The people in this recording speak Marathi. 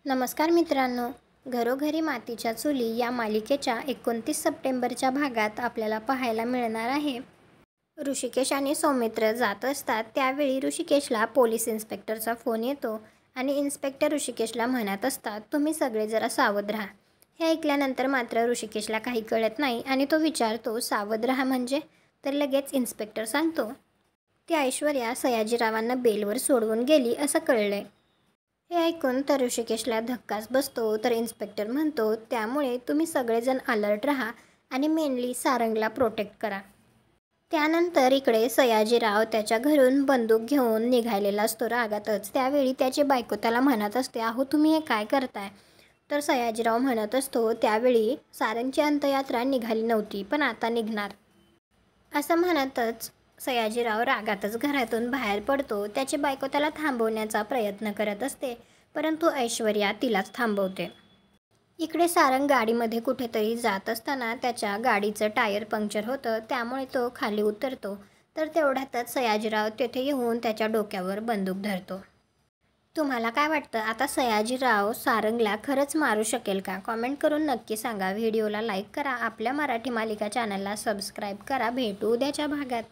नमस्कार मित्रांनो, घरोघरी मातीच्या चुली या मालिकेच्या 29 सप्टेंबरच्या भागात आपल्याला पाहायला मिळणार आहे. ऋषिकेश आणि सौमित्र जात असतात त्यावेळी ऋषिकेशला पोलीस इन्स्पेक्टरचा फोन येतो आणि इन्स्पेक्टर ऋषिकेशला म्हणत असतात, तुम्ही सगळे जरा सावध राहा. हे ऐकल्यानंतर मात्र ऋषिकेशला काही कळत नाही आणि तो विचारतो, सावध राहा म्हणजे? तर लगेच इन्स्पेक्टर सांगतो, ती ऐश्वर्या सयाजीरावांना बेलवर सोडवून गेली असं कळलंय. हे ऐकून तर ऋषिकेशला धक्काच बसतो. तर इन्स्पेक्टर म्हणतो, त्यामुळे तुम्ही सगळेजण अलर्ट राहा आणि मेनली सारंगला प्रोटेक्ट करा. त्यानंतर इकडे सयाजीराव त्याच्या घरून बंदूक घेऊन निघालेला असतो रागातच. त्यावेळी त्याची बायको त्याला म्हणत असते, अहो तुम्ही हे काय करताय? तर सयाजीराव म्हणत असतो, त्यावेळी सारंगची अंत्ययात्रा निघाली नव्हती पण आता निघणार. असं म्हणतच सयाजीराव रागातच घरातून बाहेर पडतो. त्याची बायको त्याला थांबवण्याचा प्रयत्न करत असते परंतु ऐश्वर्या तिलाच थांबवते. इकडे सारंग गाडीमध्ये कुठेतरी जात असताना त्याच्या गाडीचं टायर पंक्चर होतं, त्यामुळे तो खाली उतरतो. तर तेवढ्यातच सयाजीराव तेथे येऊन त्याच्या डोक्यावर बंदूक धरतो. तुम्हाला काय वाटतं, आता सयाजीराव सारंगला खरंच मारू शकेल का? कॉमेंट करून नक्की सांगा. व्हिडिओला लाईक करा. आपल्या मराठी मालिका चॅनलला सबस्क्राईब करा. भेटू उद्याच्या भागात.